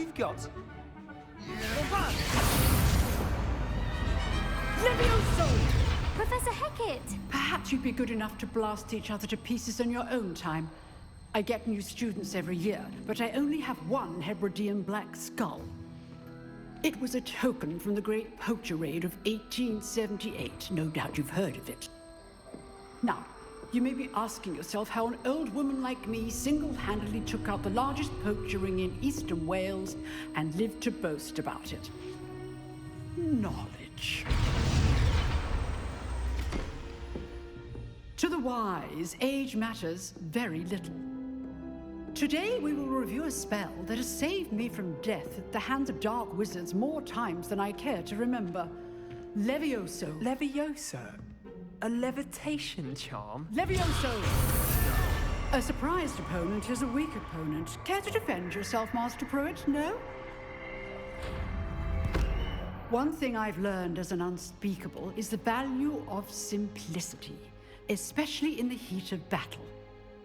we've got? Levioso! Professor Hecat! Perhaps you'd be good enough to blast each other to pieces in your own time. I get new students every year, but I only have one Hebridean black skull. It was a token from the Great Poacher Raid of 1878. No doubt you've heard of it. Now, you may be asking yourself how an old woman like me single-handedly took out the largest poacher ring in eastern Wales and lived to boast about it. Knowledge. To the wise, age matters very little. Today we will review a spell that has saved me from death at the hands of dark wizards more times than I care to remember. Levioso. Levioso? A levitation charm? Levioso! A surprised opponent is a weak opponent. Care to defend yourself, Master Pruitt? No? One thing I've learned as an unspeakable is the value of simplicity, especially in the heat of battle.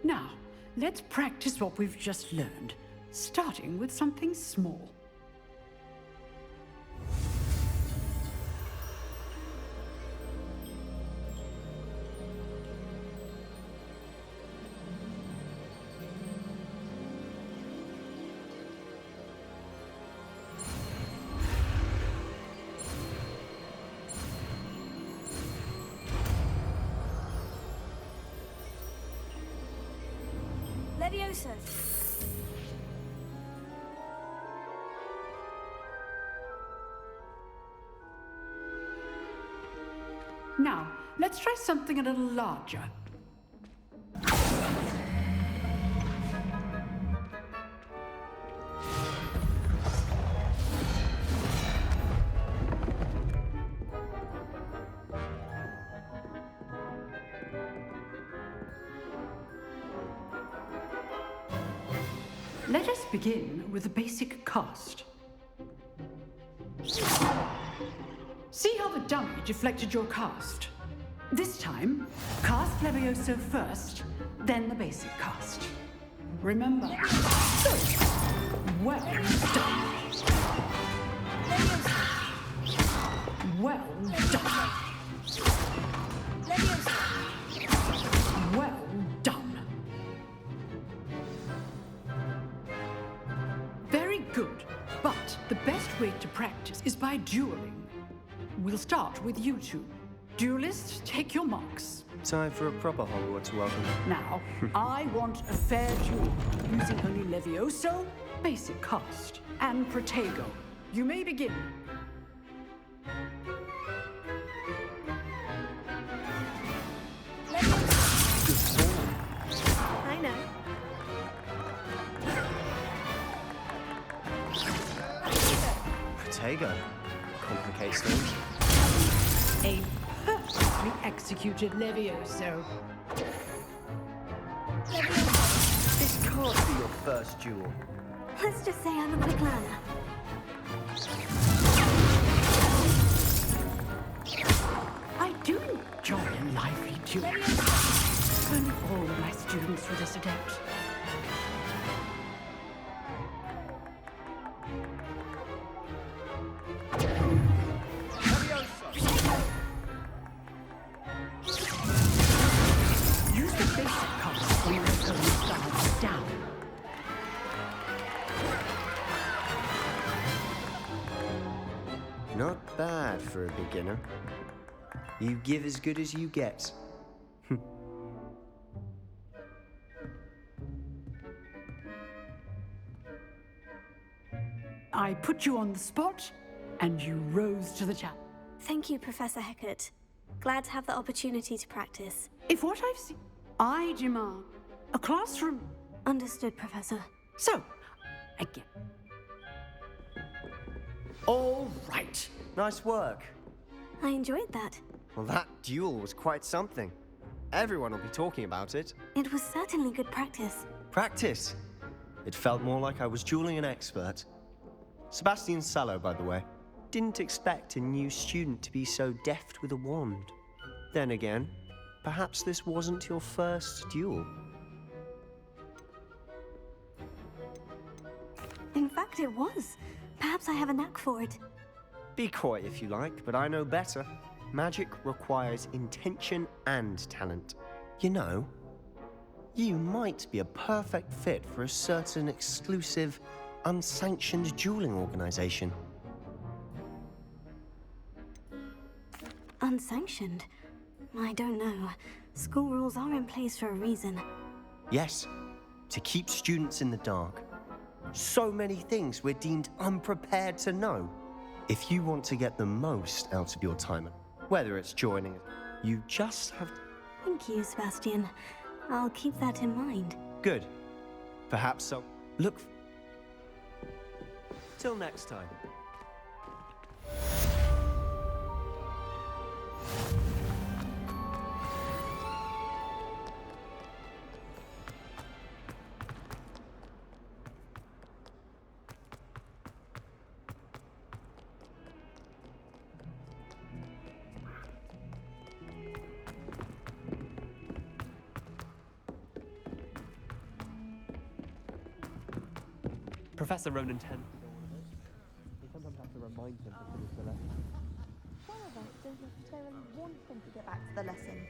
Now, let's practice what we've just learned, starting with something small. Levioso! Now, let's try something a little larger. Let us begin with the basic cast. See how the dummy deflected your cast? This time, cast Levioso first, then the basic cast. Remember? So, well done. Well done. Well done. Very good, but the best way to practice is by dueling. We'll start with you two. Duelists, take your marks. Time for a proper Hogwarts welcome. Now, I want a fair duel, using only Levioso, basic cast, and Protego. You may begin. I know. Protego. Complicates things. A perfectly executed Levioso. This can't be your first duel. Let's just say I'm a quick learner. I do enjoy a lively duel. Only all of my students were this adept. Use the basic cast when your opponent's guard down. Not bad for a beginner. You give as good as you get. I put you on the spot, and you rose to the challenge. Thank you, Professor Hecat. Glad to have the opportunity to practice. If what I've seen, I demand a classroom. Understood, Professor. So, again. All right. Nice work. I enjoyed that. Well, that duel was quite something. Everyone will be talking about it. It was certainly good practice. Practice. It felt more like I was dueling an expert. Sebastian Sallow, by the way. Didn't expect a new student to be so deft with a wand. Then again, perhaps this wasn't your first duel. In fact, suspect it was. Perhaps I have a knack for it. Be coy if you like, but I know better. Magic requires intention and talent. You know, you might be a perfect fit for a certain exclusive, unsanctioned dueling organization. Unsanctioned? I don't know. School rules are in place for a reason. Yes, to keep students in the dark. So many things we're deemed unprepared to know. If you want to get the most out of your time, whether it's joining, you just have to... Thank you, Sebastian. I'll keep that in mind. Good. Perhaps so. Look... Till next time. Professor Ronan tends to go on a bit. You sometimes have to remind him to finish the lesson. Some of us don't necessarily want him to get back to the lesson.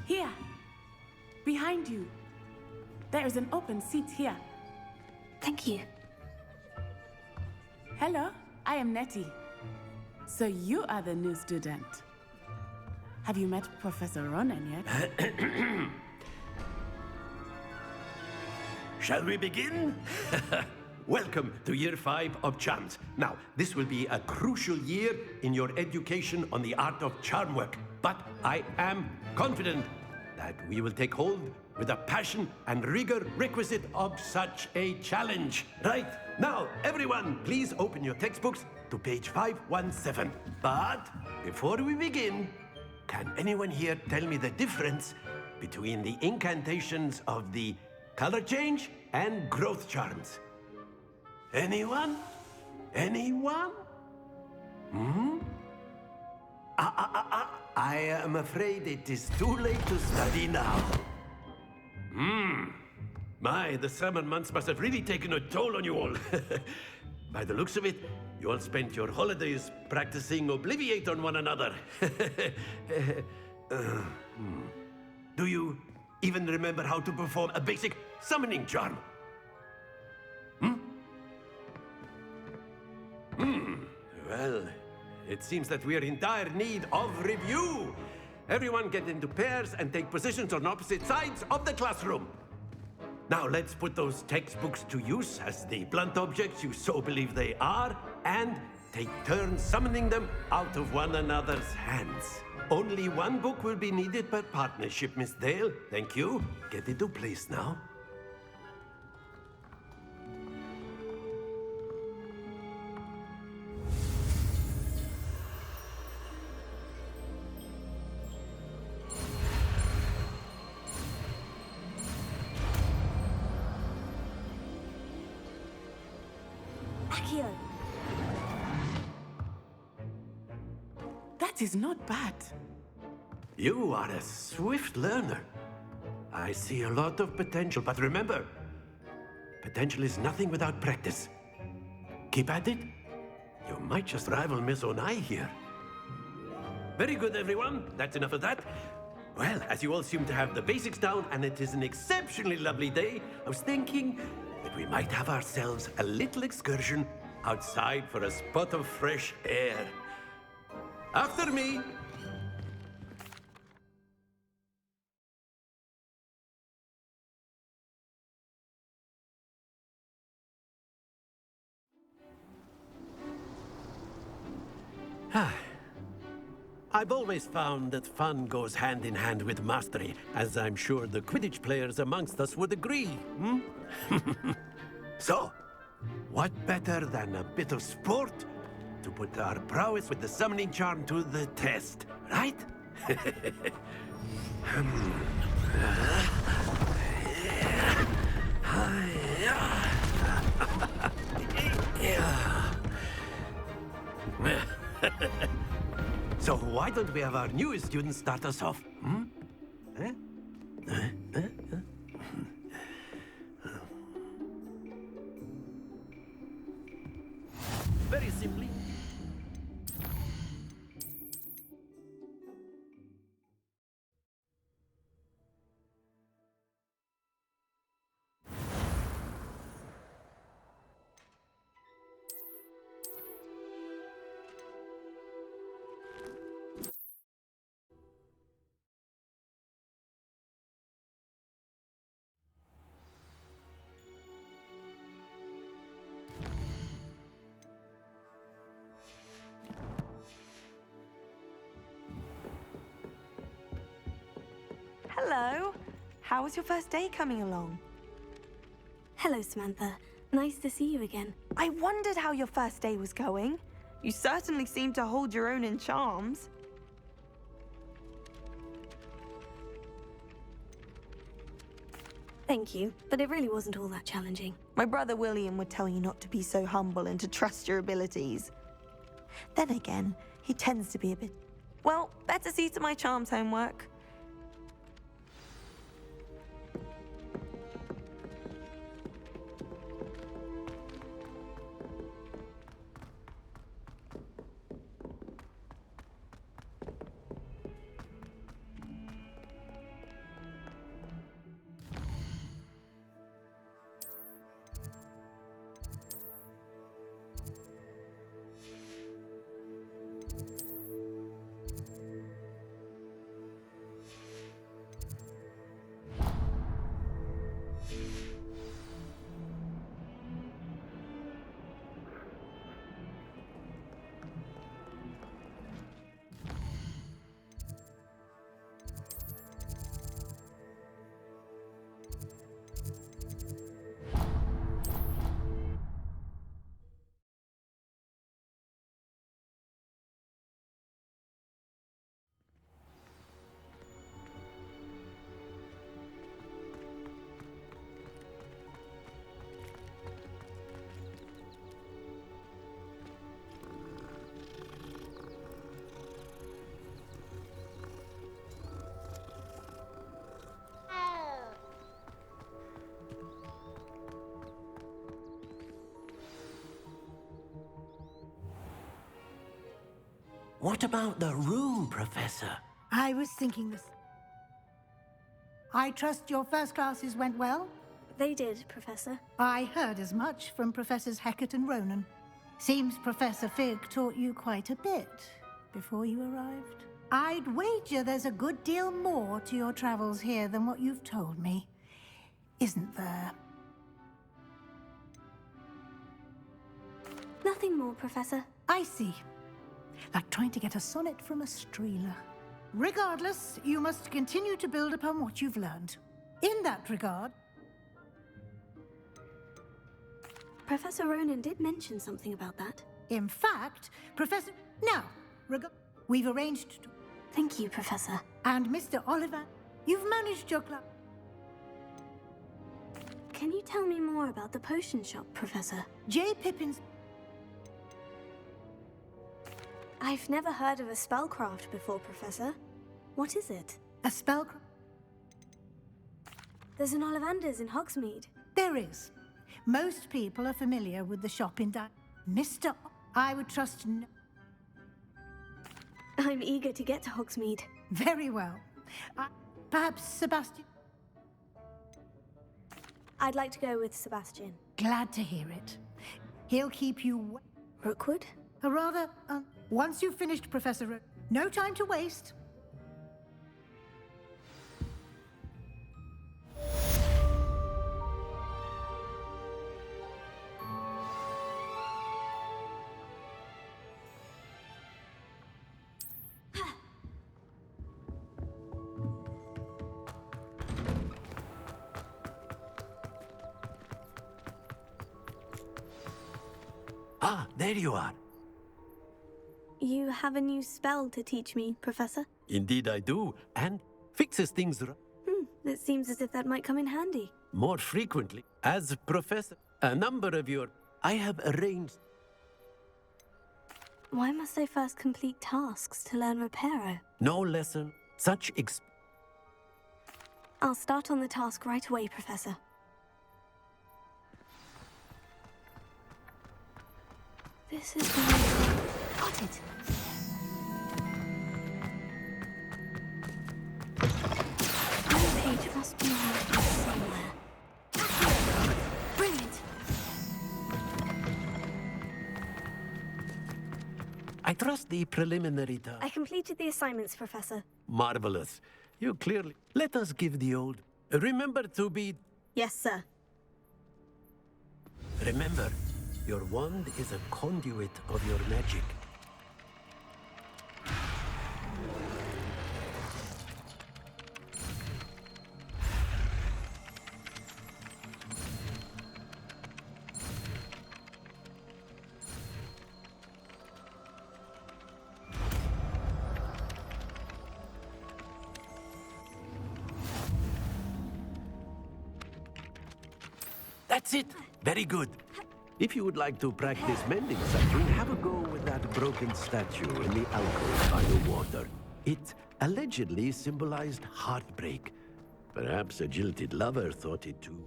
Here, behind you. There is an open seat here. Thank you. Hello, I am Nettie. So you are the new student. Have you met Professor Ronan yet? Shall we begin? Welcome to Year 5 of Charms. Now, this will be a crucial year in your education on the art of charm work. But I am confident that we will take hold with the passion and rigor requisite of such a challenge. Right, now, everyone, please open your textbooks to page 517. But before we begin, can anyone here tell me the difference between the incantations of the color change and growth charms? Anyone? Anyone? I am afraid it is too late to study now. My, the summer months must have really taken a toll on you all. By the looks of it, you all spent your holidays practicing Obliviate on one another. Do you even remember how to perform a basic summoning charm? Well, it seems that we are in dire need of review. Everyone get into pairs and take positions on opposite sides of the classroom. Now let's put those textbooks to use as the blunt objects you so believe they are, and take turns summoning them out of one another's hands. Only one book will be needed per partnership, Miss Dale. Thank you. Get into place now. Accio. That is not bad. You are a swift learner. I see a lot of potential, but remember, potential is nothing without practice. Keep at it. You might just rival Miss Onai here. Very good, everyone. That's enough of that. Well, as you all seem to have the basics down, and it is an exceptionally lovely day, I was thinking that we might have ourselves a little excursion outside for a spot of fresh air. After me. I've always found that fun goes hand in hand with mastery, as I'm sure the Quidditch players amongst us would agree. So, what better than a bit of sport to put our prowess with the summoning charm to the test, right? So why don't we have our newest student start us off? Eh? very simply. Hello. How was your first day coming along? Hello, Samantha. Nice to see you again. I wondered how your first day was going. You certainly seem to hold your own in charms. Thank you, but it really wasn't all that challenging. My brother William would tell you not to be so humble and to trust your abilities. Then again, he tends to be a bit... Well, better see to my charms homework. What about the room, Professor? I was thinking this. I trust your first classes went well? They did, Professor. I heard as much from Professors Hecat and Ronan. Seems Professor Fig taught you quite a bit before you arrived. I'd wager there's a good deal more to your travels here than what you've told me. Isn't there? Nothing more, Professor. I see. Like trying to get a sonnet from a streeler. Regardless, you must continue to build upon what you've learned. In that regard... Professor Ronan did mention something about that. In fact, Professor... Now, we've arranged to... Thank you, Professor. And Mr. Oliver, you've managed your club. Can you tell me more about the potion shop, Professor? J. Pippin's... I've never heard of a spellcraft before, Professor. What is it? A spellcraft? There's an Ollivander's in Hogsmeade. There is. Most people are familiar with the shop in Mr. I would trust no... I'm eager to get to Hogsmeade. Very well. Perhaps Sebastian... I'd like to go with Sebastian. Glad to hear it. He'll keep you... Rookwood? Or rather, once you've finished, Professor... No time to waste. Ah, there you are. You have a new spell to teach me, Professor? Indeed I do, and fixes things It seems as if that might come in handy. more frequently. As Professor, a number of your... I have arranged... Why must I first complete tasks to learn Reparo? No lesson, such I'll start on the task right away, Professor. This is the got it. The page must be around here somewhere. Brilliant. I trust the preliminary task. I completed the assignments, Professor. Marvelous. You clearly... Let us give the old... Remember to be... Yes, sir. Remember, your wand is a conduit of your magic. That's it. Very good. If you would like to practice mending something, have a go with that broken statue in the alcove by the water. It allegedly symbolized heartbreak. Perhaps a jilted lover thought it too.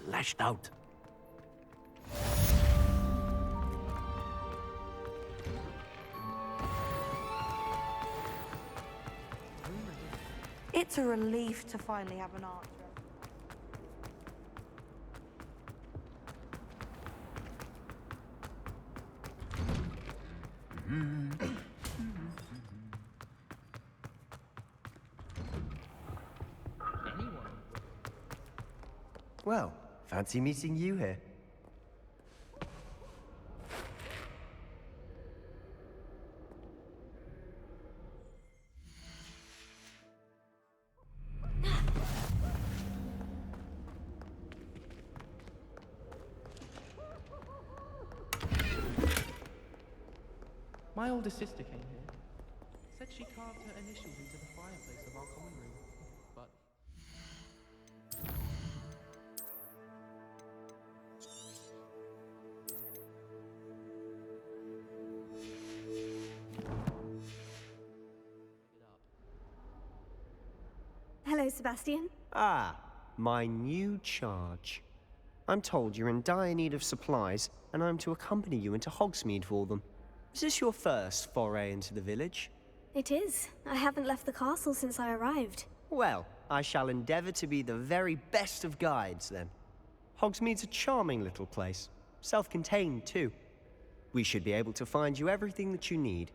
Lashed out. It's a relief to finally have an archer. Well, fancy meeting you here. My older sister came here. Said she carved her initials into the fireplace of our common room. But Hello, Sebastian. Ah, my new charge. I'm told you're in dire need of supplies, and I'm to accompany you into Hogsmeade for them. Is this your first foray into the village? It is. I haven't left the castle since I arrived. Well, I shall endeavour to be the very best of guides, then. Hogsmeade's a charming little place. Self-contained, too. We should be able to find you everything that you need.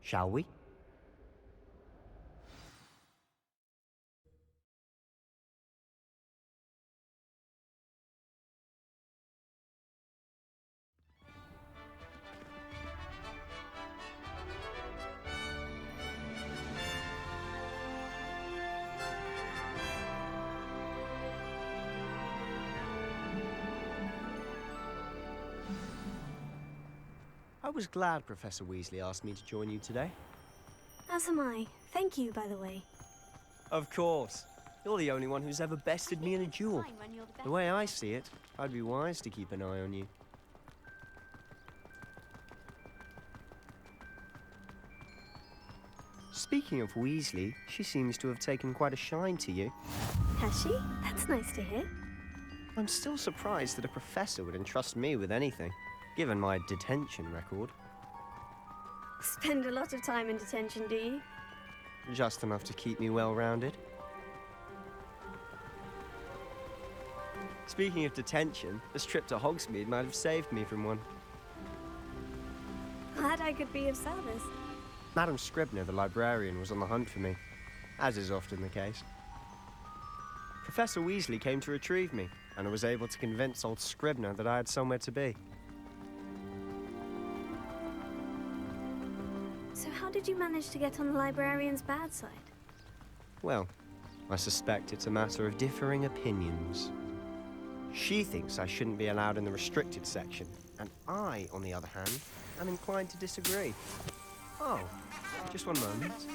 Shall we? I was glad Professor Weasley asked me to join you today. As am I. Thank you, by the way. Of course. You're the only one who's ever bested me in a duel. The way I see it, I'd be wise to keep an eye on you. Speaking of Weasley, she seems to have taken quite a shine to you. Has she? That's nice to hear. I'm still surprised that a professor would entrust me with anything, given my detention record. Spend a lot of time in detention, do you? Just enough to keep me well-rounded. Speaking of detention, this trip to Hogsmeade might have saved me from one. Glad I could be of service. Madam Scribner, the librarian, was on the hunt for me, as is often the case. Professor Weasley came to retrieve me, and I was able to convince old Scribner that I had somewhere to be. So how did you manage to get on the librarian's bad side? Well, I suspect it's a matter of differing opinions. She thinks I shouldn't be allowed in the restricted section, and I, on the other hand, am inclined to disagree. Oh, just one moment.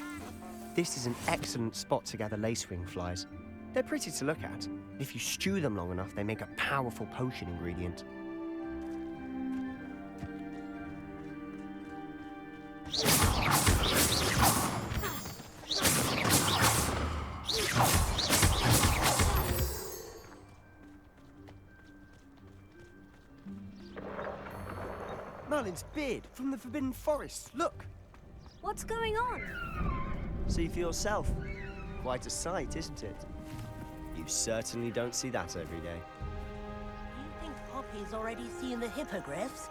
This is an excellent spot to gather lacewing flies. They're pretty to look at. If you stew them long enough, they make a powerful potion ingredient. Merlin's beard from the Forbidden Forest. Look. What's going on? See for yourself. Quite a sight, isn't it? You certainly don't see that every day. Do you think Poppy's already seen the hippogriffs?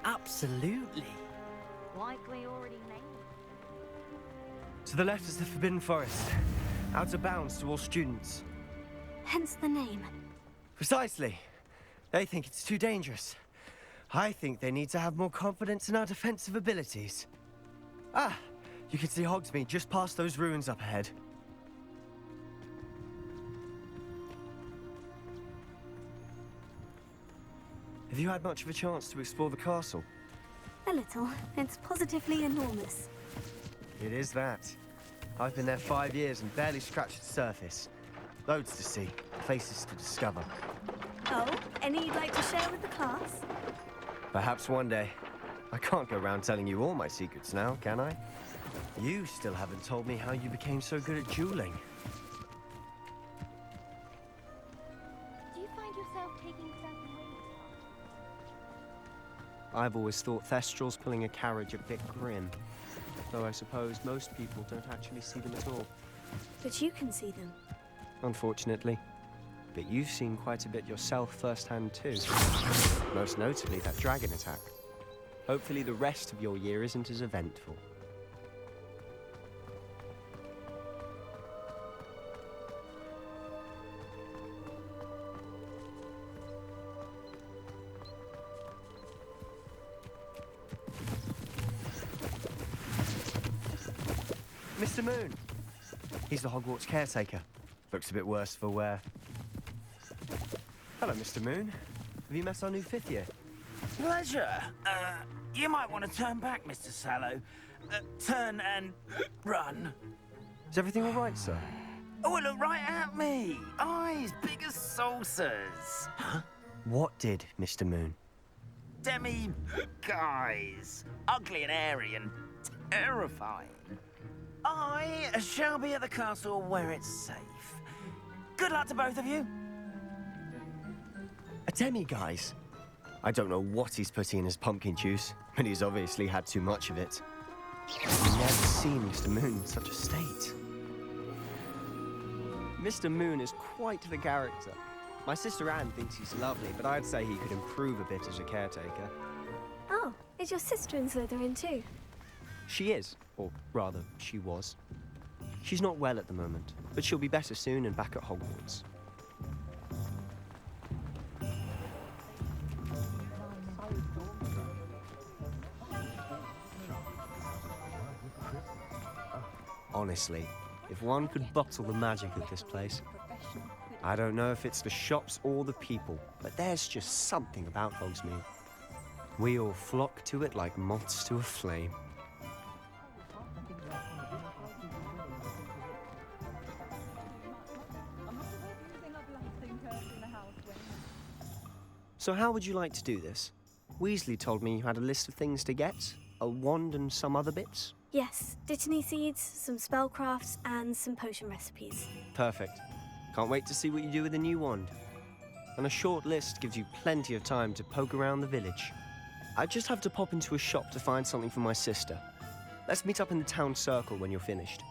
Absolutely. Like we already named. To the left is the Forbidden Forest. Out of bounds to all students. Hence the name. Precisely. They think it's too dangerous. I think they need to have more confidence in our defensive abilities. Ah, you can see Hogsmeade just past those ruins up ahead. Have you had much of a chance to explore the castle? A little. It's positively enormous. It is that. I've been there 5 years and barely scratched the surface. Loads to see, places to discover. Oh, any you'd like to share with the class? Perhaps one day. I can't go around telling you all my secrets now, can I? You still haven't told me how you became so good at dueling. Do you find yourself taking certain ways? I've always thought Thestrals pulling a carriage a bit grim. Though I suppose most people don't actually see them at all. But you can see them. Unfortunately. But you've seen quite a bit yourself firsthand too. Most notably that dragon attack. Hopefully the rest of your year isn't as eventful. Mr. Moon! He's the Hogwarts caretaker. Looks a bit worse for wear. Hello, Mr. Moon. Have you met our new 5th year? Pleasure. You might want to turn back, Mr. Sallow. Turn and run. Is everything all right, sir? Oh, look right at me. Eyes big as saucers. Huh? What did, Mr. Moon? Demi guys. Ugly and airy and terrifying. I shall be at the castle where it's safe. Good luck to both of you. A demi-guise? I don't know what he's putting in his pumpkin juice, but he's obviously had too much of it. I've never seen Mr. Moon in such a state. Mr. Moon is quite the character. My sister Anne thinks he's lovely, but I'd say he could improve a bit as a caretaker. Oh, is your sister in Slytherin too? She is, or rather, she was. She's not well at the moment, but she'll be better soon and back at Hogwarts. Honestly, if one could bottle the magic of this place. I don't know if it's the shops or the people, but there's just something about Hogsmeade. We all flock to it like moths to a flame. So how would you like to do this? Weasley told me you had a list of things to get, a wand and some other bits. Yes, dittany seeds, some spellcrafts, and some potion recipes. Perfect. Can't wait to see what you do with the new wand. And a short list gives you plenty of time to poke around the village. I just have to pop into a shop to find something for my sister. Let's meet up in the town circle when you're finished.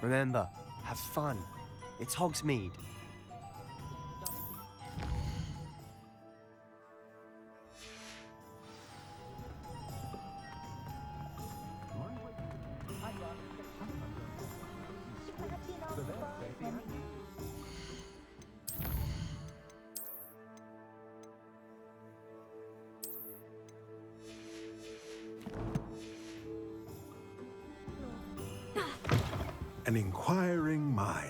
Remember, have fun. It's Hogsmeade. An inquiring mind.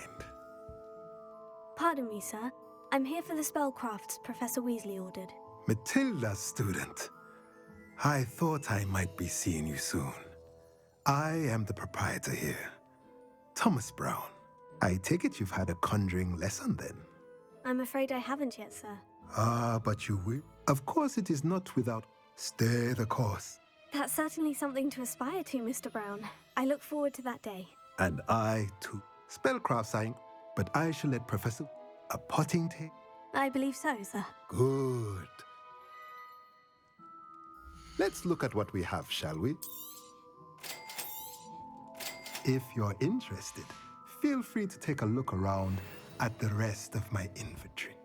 Pardon me, sir. I'm here for the spellcrafts Professor Weasley ordered. Matilda's student. I thought I might be seeing you soon. I am the proprietor here, Thomas Brown. I take it you've had a conjuring lesson then? I'm afraid I haven't yet, sir. Ah, but you will. Of course it is not without stay the course. That's certainly something to aspire to, Mr. Brown. I look forward to that day. And I too. Spellcrafts but I shall let Professor a potting take. I believe so, sir. Good. Let's look at what we have, shall we? If you're interested, feel free to take a look around at the rest of my inventory.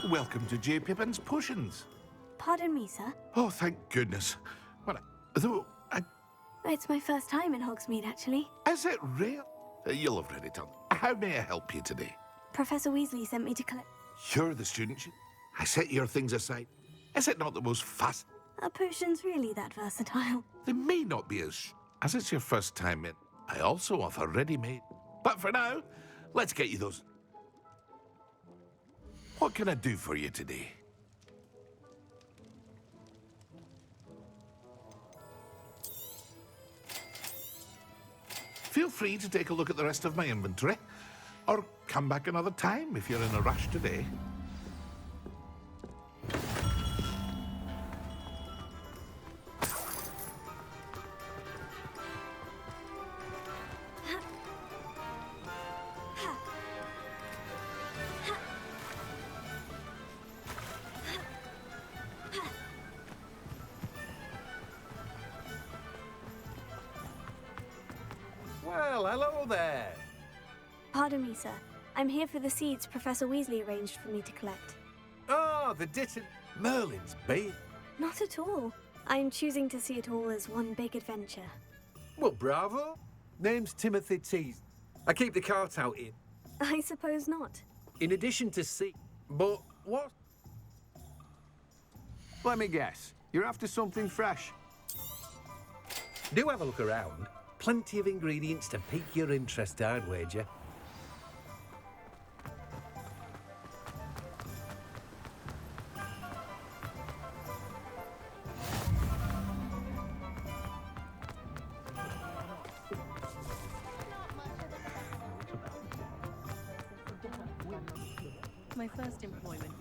Welcome to J. Pippin's Potions. Pardon me, sir. Oh, thank goodness. Well, though, It's my first time in Hogsmeade, actually. is it real? You'll have read it on. How may I help you today? Professor Weasley sent me to collect... You're the student. I set your things aside. Is it not the most fast? Are potions really that versatile? They may not be as it's your first time in. I also offer ready-made. But for now, let's get you those. What can I do for you today? Feel free to take a look at the rest of my inventory, or come back another time if you're in a rush today. Well, hello there. Pardon me, sir. I'm here for the seeds Professor Weasley arranged for me to collect. Oh, the Ditton Merlin's bait. Not at all. I'm choosing to see it all as one big adventure. Well, bravo. Name's Timothy Tees. I keep the cart out in. I suppose not. In addition to sea. But what? Let me guess. You're after something fresh. Do have a look around. Plenty of ingredients to pique your interest, I'd wager. My first employment